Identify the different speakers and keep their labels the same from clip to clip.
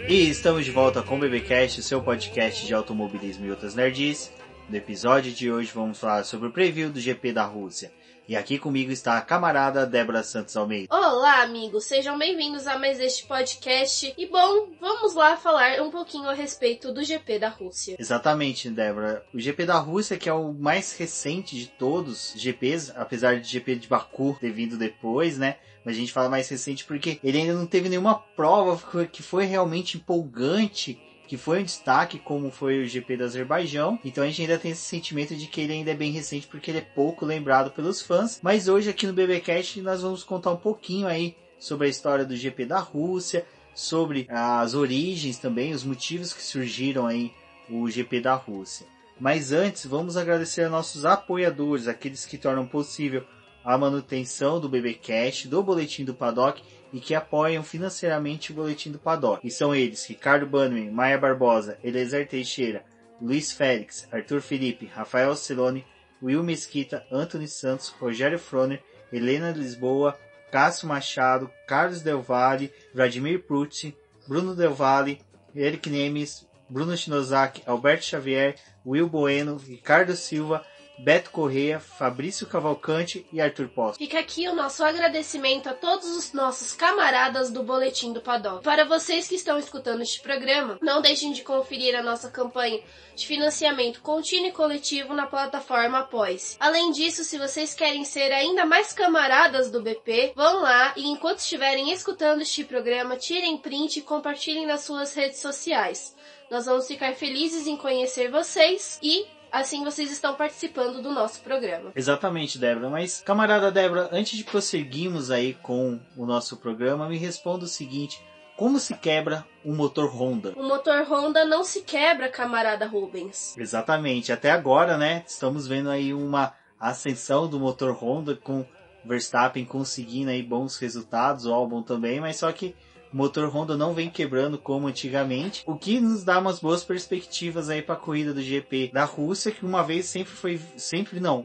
Speaker 1: E estamos de volta com o BBcast, seu podcast de automobilismo e outras nerds. No episódio de hoje vamos falar sobre o preview do GP da Rússia. E aqui comigo está a camarada Débora Santos Almeida.
Speaker 2: Olá, amigos, sejam bem-vindos a mais este podcast. E bom, vamos lá falar um pouquinho a respeito do GP da Rússia.
Speaker 1: Exatamente, Débora. O GP da Rússia, que é o mais recente de todos os GPs, apesar de GP de Baku ter vindo depois, né? Mas a gente fala mais recente porque ele ainda não teve nenhuma prova que foi realmente empolgante, que foi um destaque, como foi o GP do Azerbaijão. Então a gente ainda tem esse sentimento de que ele ainda é bem recente, porque ele é pouco lembrado pelos fãs. Mas hoje aqui no BBcast nós vamos contar um pouquinho aí sobre a história do GP da Rússia, sobre as origens também, os motivos que surgiram aí o GP da Rússia. Mas antes, vamos agradecer a nossos apoiadores, aqueles que tornam possível a manutenção do BBcast, do Boletim do Paddock, e que apoiam financeiramente o Boletim do Paddock. E são eles: Ricardo Bannerman, Maia Barbosa, Eliezer Teixeira, Luiz Félix, Arthur Felipe, Rafael Celone, Will Mesquita, Anthony Santos, Rogério Froner, Helena Lisboa, Cássio Machado, Carlos Del Valle, Vladimir Pucci, Bruno Del Valle, Eric Nemes, Bruno Shinozaki, Alberto Xavier, Will Bueno, Ricardo Silva, Beto Correia, Fabrício Cavalcante e Arthur Posto.
Speaker 2: Fica aqui o nosso agradecimento a todos os nossos camaradas do Boletim do Paddock. Para vocês que estão escutando este programa, não deixem de conferir a nossa campanha de financiamento contínuo e coletivo na plataforma Apoie-se. Além disso, se vocês querem ser ainda mais camaradas do BP, vão lá e enquanto estiverem escutando este programa, tirem print e compartilhem nas suas redes sociais. Nós vamos ficar felizes em conhecer vocês e assim vocês estão participando do nosso programa.
Speaker 1: Exatamente, Débora. Mas, camarada Débora, antes de prosseguirmos aí com o nosso programa, me responda o seguinte: como se quebra um motor Honda?
Speaker 2: O motor Honda não se quebra, camarada Rubens.
Speaker 1: Exatamente. Até agora, né, estamos vendo aí uma ascensão do motor Honda, com Verstappen conseguindo aí bons resultados, o Albon também, mas só que o motor Honda não vem quebrando como antigamente, o que nos dá umas boas perspectivas aí para a corrida do GP da Rússia, que uma vez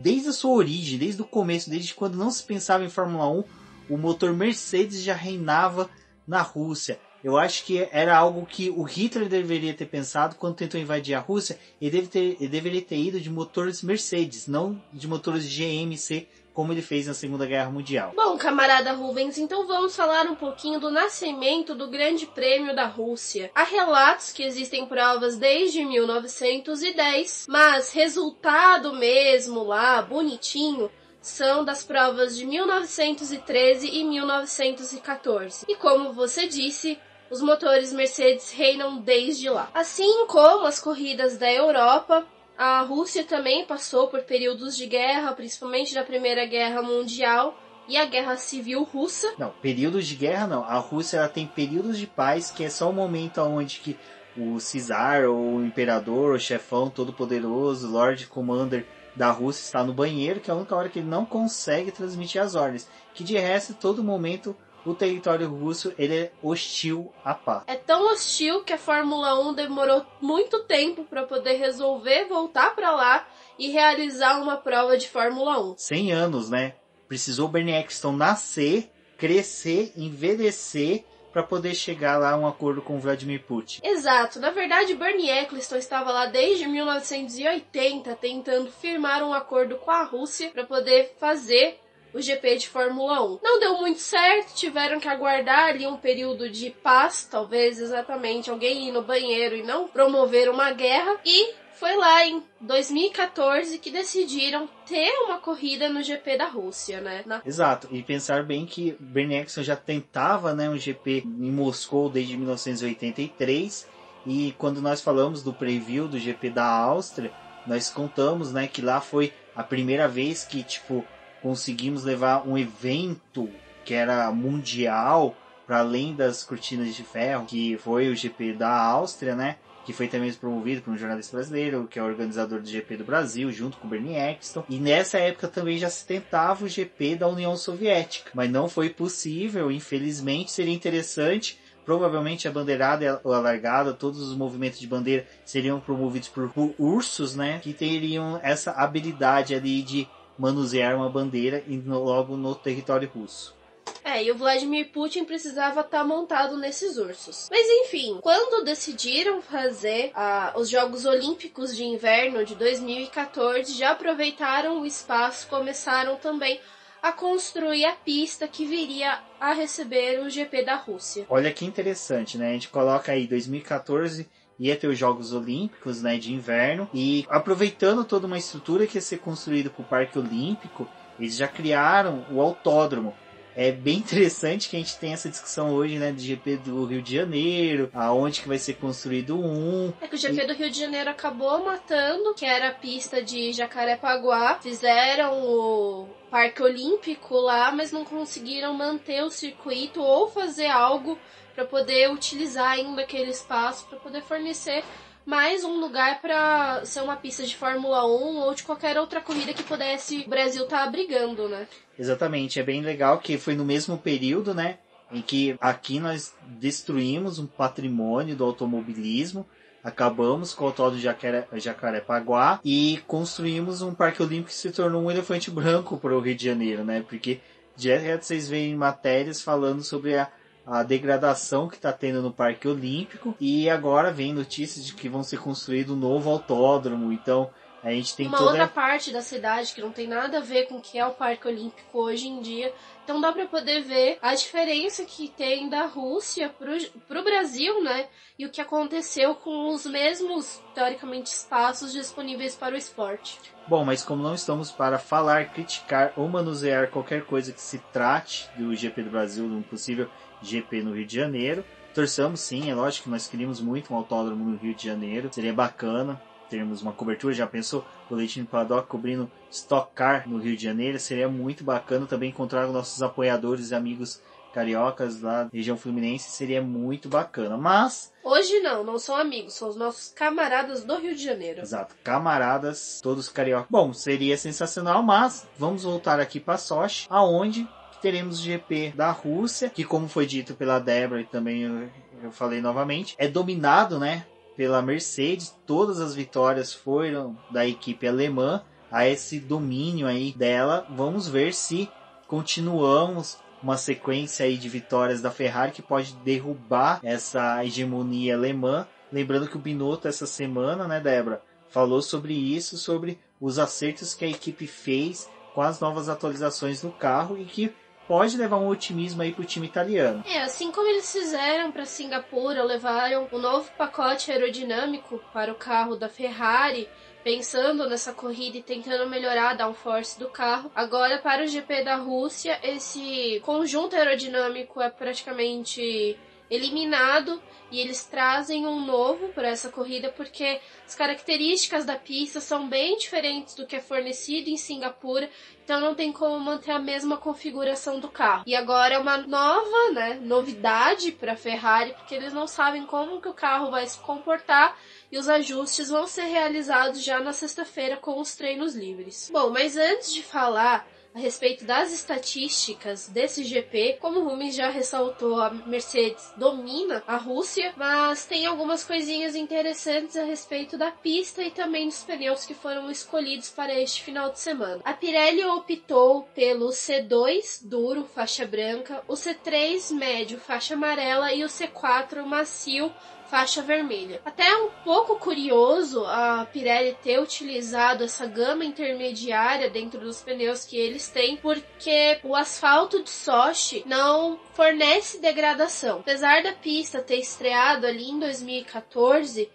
Speaker 1: desde a sua origem, desde o começo, desde quando não se pensava em Fórmula 1, o motor Mercedes já reinava na Rússia. Eu acho que era algo que o Hitler deveria ter pensado quando tentou invadir a Rússia. Ele deveria ter ido de motores Mercedes, não de motores GMC, como ele fez na Segunda Guerra Mundial.
Speaker 2: Bom, camarada Rubens, então vamos falar um pouquinho do nascimento do Grande Prêmio da Rússia. Há relatos que existem provas desde 1910, mas resultado mesmo lá, bonitinho, são das provas de 1913 e 1914. E como você disse, os motores Mercedes reinam desde lá. Assim como as corridas da Europa, a Rússia também passou por períodos de guerra, principalmente da Primeira Guerra Mundial e a Guerra Civil Russa.
Speaker 1: Não, períodos de guerra não. A Rússia ela tem períodos de paz, que é só o momento onde que o czar, ou o imperador, o chefão todo-poderoso, Lord Commander da Rússia está no banheiro, que é a única hora que ele não consegue transmitir as ordens. Que de resto, todo momento, o território russo ele é hostil à paz.
Speaker 2: É tão hostil que a Fórmula 1 demorou muito tempo para poder resolver voltar para lá e realizar uma prova de Fórmula 1.
Speaker 1: 100 anos, né? Precisou o Bernie Eccleston nascer, crescer, envelhecer para poder chegar lá a um acordo com o Vladimir Putin.
Speaker 2: Exato. Na verdade, Bernie Eccleston estava lá desde 1980 tentando firmar um acordo com a Rússia para poder fazer o GP de Fórmula 1. Não deu muito certo, tiveram que aguardar ali um período de paz, talvez exatamente alguém ir no banheiro e não promover uma guerra, e foi lá em 2014 que decidiram ter uma corrida no GP da Rússia, né?
Speaker 1: Exato, e pensar bem que Bernie Eccleston já tentava, né, um GP em Moscou desde 1983, e quando nós falamos do preview do GP da Áustria, nós contamos, né, que lá foi a primeira vez que, conseguimos levar um evento que era mundial para além das cortinas de ferro, que foi o GP da Áustria, né? Que foi também promovido por um jornalista brasileiro, que é o organizador do GP do Brasil, junto com o Bernie Eccleston. E nessa época também já se tentava o GP da União Soviética, mas não foi possível, infelizmente. Seria interessante. Provavelmente a bandeirada e a largada, todos os movimentos de bandeira seriam promovidos por ursos, né? Que teriam essa habilidade ali de manusear uma bandeira logo no território russo.
Speaker 2: E o Vladimir Putin precisava estar montado nesses ursos. Mas enfim, quando decidiram fazer os Jogos Olímpicos de Inverno de 2014, já aproveitaram o espaço, começaram também a construir a pista que viria a receber o GP da Rússia.
Speaker 1: Olha que interessante, né? A gente coloca aí 2014... ia ter os Jogos Olímpicos, né, de inverno, e aproveitando toda uma estrutura que ia ser construída para o Parque Olímpico, eles já criaram o autódromo. É bem interessante que a gente tem essa discussão hoje, né, do GP do Rio de Janeiro, aonde que vai ser construído um.
Speaker 2: É que o GP do Rio de Janeiro acabou matando, que era a pista de Jacarepaguá. Fizeram o Parque Olímpico lá, mas não conseguiram manter o circuito ou fazer algo para poder utilizar ainda aquele espaço, para poder fornecer mais um lugar para ser uma pista de Fórmula 1 ou de qualquer outra corrida que pudesse o Brasil estar abrigando, né?
Speaker 1: Exatamente, é bem legal que foi no mesmo período, né, em que aqui nós destruímos um patrimônio do automobilismo, acabamos com o autódromo de Jacarepaguá e construímos um Parque Olímpico que se tornou um elefante branco para o Rio de Janeiro, né, porque direto vocês veem matérias falando sobre a degradação que está tendo no Parque Olímpico, e agora vem notícias de que vão ser construído um novo autódromo. Então a gente tem
Speaker 2: uma outra parte da cidade que não tem nada a ver com o que é o Parque Olímpico hoje em dia. Então dá para poder ver a diferença que tem da Rússia pro Brasil, né? E o que aconteceu com os mesmos, teoricamente, espaços disponíveis para o esporte.
Speaker 1: Bom, mas como não estamos para falar, criticar ou manusear qualquer coisa que se trate do GP do Brasil, de um possível GP no Rio de Janeiro, torçamos sim, é lógico que nós queríamos muito um autódromo no Rio de Janeiro, seria bacana termos uma cobertura, já pensou o Leitinho Paddock cobrindo Stock Car no Rio de Janeiro, seria muito bacana também encontrar os nossos apoiadores e amigos cariocas lá da região fluminense, seria muito bacana, mas...
Speaker 2: Hoje não são amigos, são os nossos camaradas do Rio de Janeiro.
Speaker 1: Exato, camaradas, todos cariocas. Bom, seria sensacional, mas vamos voltar aqui para Sochi, aonde teremos o GP da Rússia, que como foi dito pela Débora e também eu falei novamente, é dominado, né, pela Mercedes. Todas as vitórias foram da equipe alemã, a esse domínio aí dela. Vamos ver se continuamos uma sequência aí de vitórias da Ferrari que pode derrubar essa hegemonia alemã. Lembrando que o Binotto essa semana, né, Débora, falou sobre isso, sobre os acertos que a equipe fez com as novas atualizações no carro e que pode levar um otimismo aí pro time italiano.
Speaker 2: Assim como eles fizeram para Singapura, levaram um novo pacote aerodinâmico para o carro da Ferrari, pensando nessa corrida e tentando melhorar a downforce do carro. Agora, para o GP da Rússia, esse conjunto aerodinâmico é praticamente eliminado e eles trazem um novo para essa corrida porque as características da pista são bem diferentes do que é fornecido em Singapura, então não tem como manter a mesma configuração do carro. E agora é uma nova, novidade para a Ferrari, porque eles não sabem como que o carro vai se comportar e os ajustes vão ser realizados já na sexta-feira com os treinos livres. Bom, mas antes de falar a respeito das estatísticas desse GP, como o Rubens já ressaltou, a Mercedes domina a Rússia, mas tem algumas coisinhas interessantes a respeito da pista e também dos pneus que foram escolhidos para este final de semana. A Pirelli optou pelo C2 duro, faixa branca, o C3 médio, faixa amarela e o C4 macio, faixa vermelha. Até é um pouco curioso a Pirelli ter utilizado essa gama intermediária dentro dos pneus que eles têm, porque o asfalto de Sochi não fornece degradação. Apesar da pista ter estreado ali em 2014,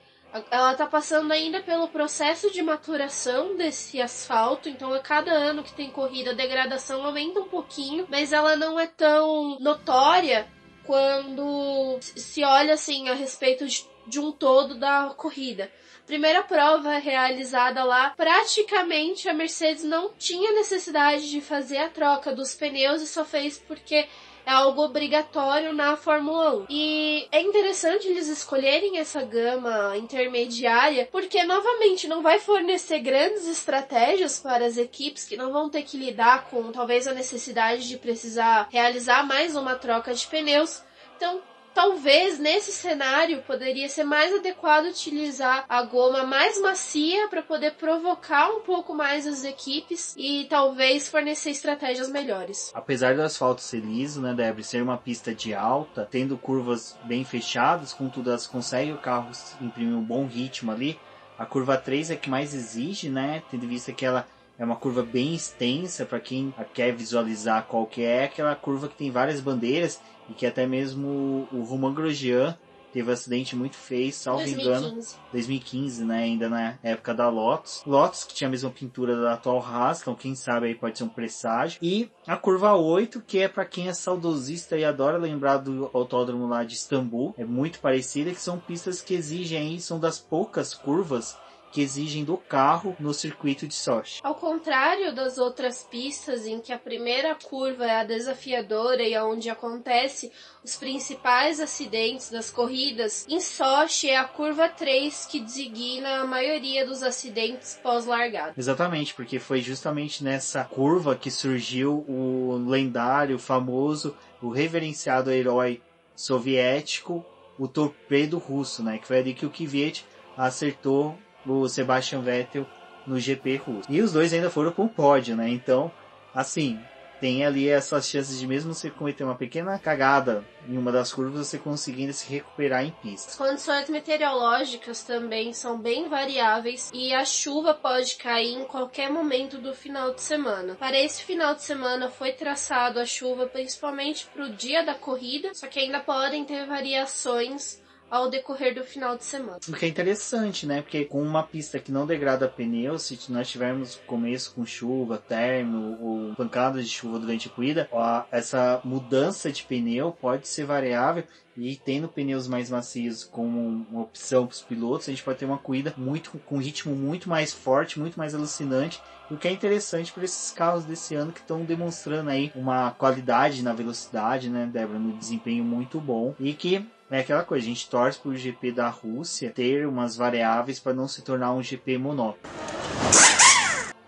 Speaker 2: ela está passando ainda pelo processo de maturação desse asfalto, então a cada ano que tem corrida a degradação aumenta um pouquinho, mas ela não é tão notória quando se olha assim a respeito de um todo da corrida. Primeira prova realizada lá, praticamente a Mercedes não tinha necessidade de fazer a troca dos pneus e só fez porque é algo obrigatório na Fórmula 1. E é interessante eles escolherem essa gama intermediária, porque novamente não vai fornecer grandes estratégias para as equipes que não vão ter que lidar com talvez a necessidade de precisar realizar mais uma troca de pneus. Então talvez nesse cenário poderia ser mais adequado utilizar a goma mais macia para poder provocar um pouco mais as equipes e talvez fornecer estratégias melhores.
Speaker 1: Apesar do asfalto ser liso, né, Débora, ser uma pista de alta, tendo curvas bem fechadas, contudo elas conseguem o carro imprimir um bom ritmo ali. A curva 3 é que mais exige, né, tendo em vista que ela é uma curva bem extensa, para quem quer visualizar qual que é, aquela curva que tem várias bandeiras e que até mesmo o Romain Grosjean teve um acidente muito feio, salvo
Speaker 2: 2015.
Speaker 1: engano, 2015, né, ainda na época da Lotus. Lotus, que tinha a mesma pintura da atual Haas, então quem sabe aí pode ser um presságio. E a curva 8, que é para quem é saudosista e adora lembrar do autódromo lá de Istambul, é muito parecida, que são pistas que exigem aí, são das poucas curvas que exigem do carro no circuito de Sochi.
Speaker 2: Ao contrário das outras pistas em que a primeira curva é a desafiadora e onde acontece os principais acidentes das corridas, em Sochi é a curva 3 que designa a maioria dos acidentes pós-largada.
Speaker 1: Exatamente, porque foi justamente nessa curva que surgiu o lendário, famoso, o reverenciado herói soviético, o torpedo russo, né? Que foi ali que o Kvyat acertou o Sebastian Vettel no GP russo. E os dois ainda foram para o pódio, né? Então, assim, tem ali essas chances de mesmo você cometer uma pequena cagada em uma das curvas, você conseguindo se recuperar em pista.
Speaker 2: As condições meteorológicas também são bem variáveis e a chuva pode cair em qualquer momento do final de semana. Para esse final de semana foi traçado a chuva principalmente para o dia da corrida, só que ainda podem ter variações ao decorrer do final de semana.
Speaker 1: O que é interessante, né? Porque com uma pista que não degrada pneu, se nós tivermos começo com chuva, término ou pancadas de chuva durante a corrida, essa mudança de pneu pode ser variável, e tendo pneus mais macios como uma opção para os pilotos, a gente pode ter uma corrida com um ritmo muito mais forte, muito mais alucinante, o que é interessante para esses carros desse ano que estão demonstrando aí uma qualidade na velocidade, né, Débora, no desempenho muito bom, e que é aquela coisa, a gente torce para o GP da Rússia ter umas variáveis para não se tornar um GP monótono.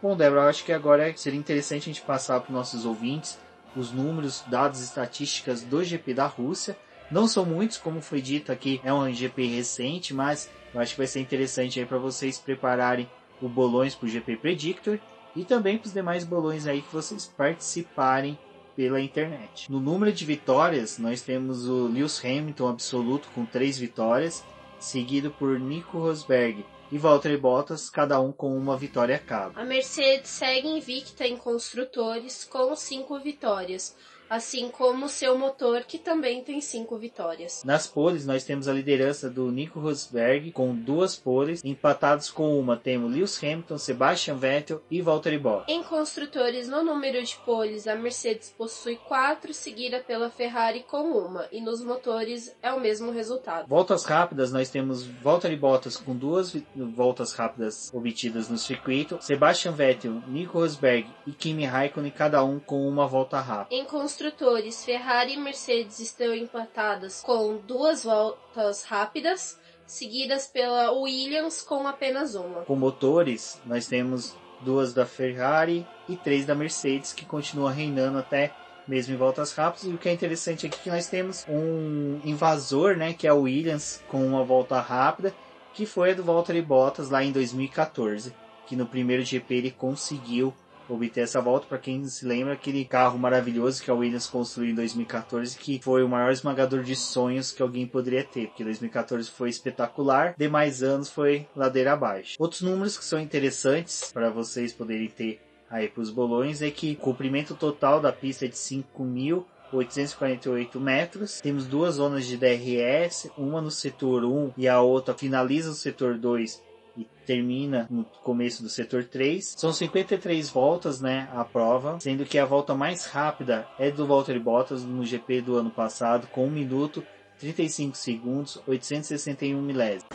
Speaker 1: Bom, Débora, eu acho que agora seria interessante a gente passar para os nossos ouvintes os números, dados, estatísticas do GP da Rússia. Não são muitos, como foi dito aqui, é um GP recente, mas eu acho que vai ser interessante aí para vocês prepararem o bolões para o GP Predictor e também para os demais bolões aí que vocês participarem pela internet. No número de vitórias, nós temos o Lewis Hamilton absoluto com 3 vitórias, seguido por Nico Rosberg e Valtteri Bottas, cada um com uma vitória cada.
Speaker 2: A Mercedes segue invicta em construtores com 5 vitórias, assim como seu motor, que também tem 5 vitórias.
Speaker 1: Nas poles, nós temos a liderança do Nico Rosberg com 2 poles, empatados com uma temos Lewis Hamilton, Sebastian Vettel e Valtteri Bottas.
Speaker 2: Em construtores, no número de poles, a Mercedes possui 4, seguida pela Ferrari com 1, e nos motores é o mesmo resultado.
Speaker 1: Voltas rápidas, nós temos Valtteri Bottas com 2 voltas rápidas obtidas no circuito, Sebastian Vettel, Nico Rosberg e Kimi Raikkonen, cada um com uma volta rápida.
Speaker 2: Em construtores, Ferrari e Mercedes estão empatadas com 2 voltas rápidas, seguidas pela Williams com apenas 1.
Speaker 1: Com motores, nós temos 2 da Ferrari e 3 da Mercedes, que continua reinando até mesmo em voltas rápidas. E o que é interessante aqui é que nós temos um invasor, né, que é o Williams com uma volta rápida, que foi a do Valtteri Bottas lá em 2014, que no primeiro GP ele conseguiu obter essa volta. Para quem se lembra, aquele carro maravilhoso que a Williams construiu em 2014, que foi o maior esmagador de sonhos que alguém poderia ter, porque 2014 foi espetacular, demais anos foi ladeira abaixo. Outros números que são interessantes para vocês poderem ter aí para os bolões é que o comprimento total da pista é de 5.848 metros, temos 2 zonas de DRS, uma no setor 1 e a outra finaliza o setor 2 e termina no começo do setor 3. São 53 voltas, né, a prova, sendo que a volta mais rápida é do Valtteri Bottas no GP do ano passado, com 1 minuto, 35 segundos, 861 milésimos.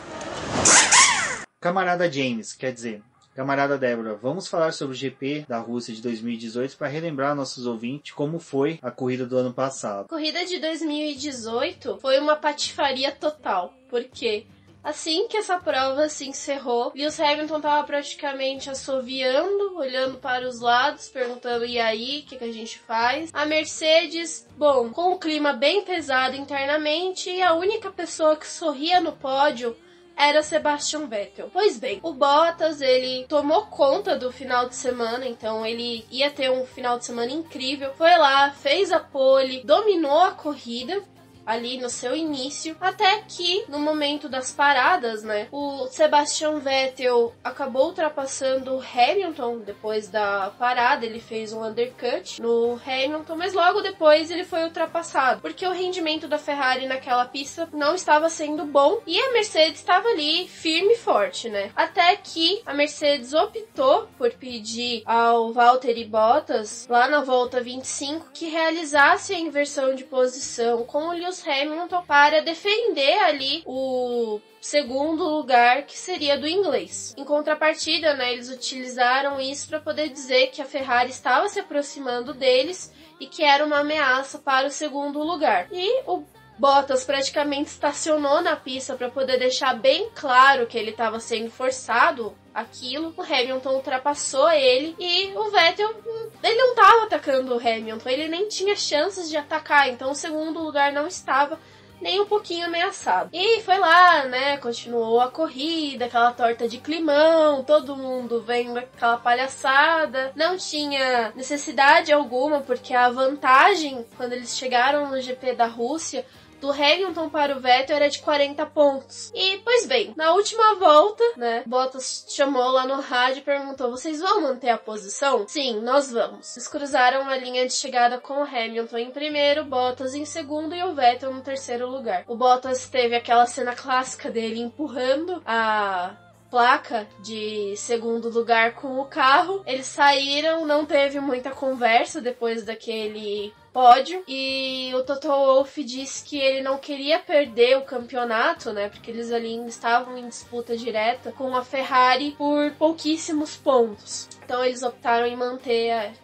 Speaker 1: Camarada James, quer dizer, camarada Débora, vamos falar sobre o GP da Rússia de 2018 para relembrar nossos ouvintes como foi a corrida do ano passado.
Speaker 2: A corrida de 2018 foi uma patifaria total, porque Assim que essa prova se encerrou, Lewis Hamilton estava praticamente assoviando, olhando para os lados, perguntando: e aí, o que a gente faz? A Mercedes, bom, com o clima bem pesado internamente, e a única pessoa que sorria no pódio era Sebastian Vettel. Pois bem, o Bottas, ele tomou conta do final de semana, então ele ia ter um final de semana incrível. Foi lá, fez a pole, dominou a corrida ali no seu início, até que no momento das paradas, né, o Sebastian Vettel acabou ultrapassando o Hamilton depois da parada. Ele fez um undercut no Hamilton, mas logo depois ele foi ultrapassado, porque o rendimento da Ferrari naquela pista não estava sendo bom e a Mercedes estava ali firme e forte, né, até que a Mercedes optou por pedir ao Valtteri Bottas, lá na volta 25, que realizasse a inversão de posição com o Lewis Hamilton para defender ali o segundo lugar, que seria do inglês. Em contrapartida, né, eles utilizaram isso para poder dizer que a Ferrari estava se aproximando deles e que era uma ameaça para o segundo lugar. E o Bottas praticamente estacionou na pista para poder deixar bem claro que ele estava sendo forçado aquilo. O Hamilton ultrapassou ele e o Vettel, ele não estava atacando o Hamilton, ele nem tinha chances de atacar, então o segundo lugar não estava nem um pouquinho ameaçado. E foi lá, né, continuou a corrida, aquela torta de climão, todo mundo vendo aquela palhaçada. Não tinha necessidade alguma, porque a vantagem, quando eles chegaram no GP da Rússia, do Hamilton para o Vettel era de 40 pontos. E, pois bem, na última volta, né, Bottas chamou lá no rádio e perguntou: vocês vão manter a posição? Sim, nós vamos. Eles cruzaram a linha de chegada com o Hamilton em primeiro, Bottas em segundo e o Vettel no terceiro lugar. O Bottas teve aquela cena clássica dele empurrando a placa de segundo lugar com o carro. Eles saíram, não teve muita conversa depois daquele pódio, e o Toto Wolff disse que ele não queria perder o campeonato, né, porque eles ali estavam em disputa direta com a Ferrari por pouquíssimos pontos. Então eles optaram em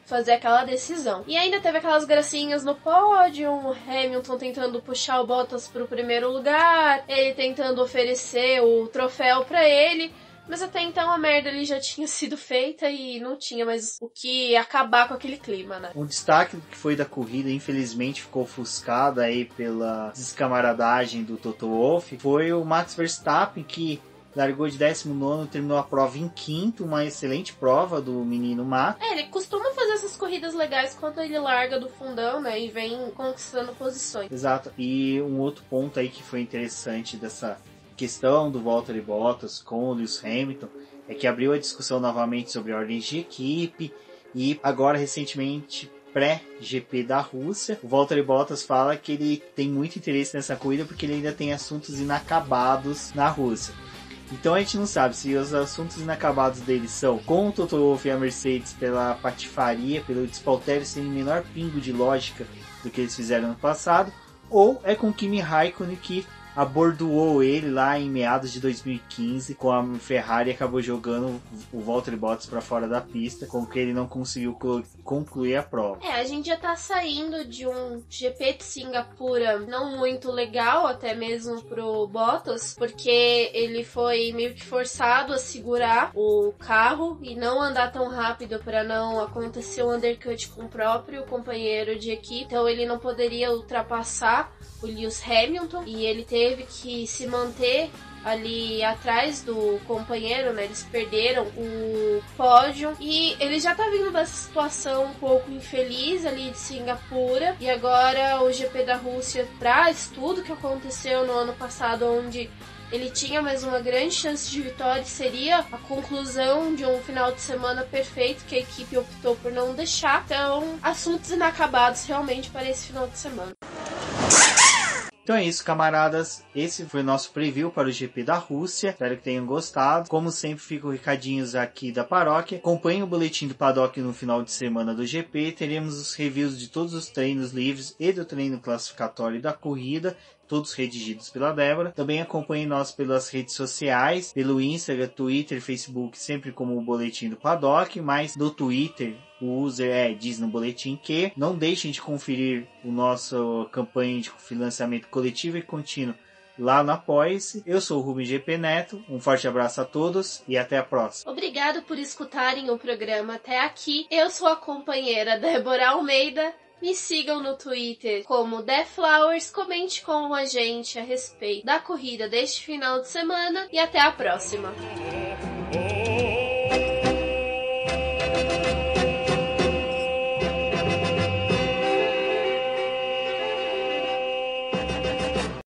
Speaker 2: fazer aquela decisão. E ainda teve aquelas gracinhas no pódio, o Hamilton tentando puxar o Bottas para o primeiro lugar, ele tentando oferecer o troféu para ele. Mas até então a merda ali já tinha sido feita e não tinha mais o que acabar com aquele clima, né?
Speaker 1: Um destaque que foi da corrida, infelizmente ficou ofuscado aí pela descamaradagem do Toto Wolff, foi o Max Verstappen, que largou de 19º, terminou a prova em 5º, uma excelente prova do menino Max.
Speaker 2: Ele costuma fazer essas corridas legais quando ele larga do fundão, né, e vem conquistando posições.
Speaker 1: Exato, e um outro ponto aí que foi interessante dessa questão do Valtteri Bottas com o Lewis Hamilton é que abriu a discussão novamente sobre ordens de equipe, e agora recentemente, pré-GP da Rússia, o Valtteri Bottas fala que ele tem muito interesse nessa corrida porque ele ainda tem assuntos inacabados na Rússia. Então a gente não sabe se os assuntos inacabados dele são com o Toto Wolff e a Mercedes pela patifaria, pelo despautério sem o menor pingo de lógica do que eles fizeram no passado, ou é com Kimi Raikkonen, que abordoou ele lá em meados de 2015 com a Ferrari e acabou jogando o Valtteri Bottas para fora da pista, com que ele não conseguiu concluir a prova.
Speaker 2: A gente já tá saindo de um GP de Singapura não muito legal, até mesmo pro Bottas, porque ele foi meio que forçado a segurar o carro e não andar tão rápido para não acontecer um undercut com o próprio companheiro de equipe. Então ele não poderia ultrapassar o Lewis Hamilton e ele teve que se manter ali atrás do companheiro, né? Eles perderam o pódio e ele já tá vindo dessa situação um pouco infeliz ali de Singapura, e agora o GP da Rússia traz tudo que aconteceu no ano passado, onde ele tinha mais uma grande chance de vitória, seria a conclusão de um final de semana perfeito que a equipe optou por não deixar. Então, assuntos inacabados realmente para esse final de semana.
Speaker 1: Então é isso, camaradas. Esse foi o nosso preview para o GP da Rússia. Espero que tenham gostado. Como sempre, ficam recadinhos aqui da paróquia. Acompanhem o boletim do Paddock no final de semana do GP. Teremos os reviews de todos os treinos livres e do treino classificatório da corrida, todos redigidos pela Débora. Também acompanhem nós pelas redes sociais, pelo Instagram, Twitter, Facebook, sempre como o Boletim do Paddock, mas do Twitter o user diz no boletim que. Não deixem de conferir o nosso campanha de financiamento coletivo e contínuo lá no Apoia-se. Eu sou o Rubem GP Neto, um forte abraço a todos e até a próxima.
Speaker 2: Obrigado por escutarem o programa até aqui. Eu sou a companheira Débora Almeida. Me sigam no Twitter como TheFlowers, comente com a gente a respeito da corrida deste final de semana e até a próxima.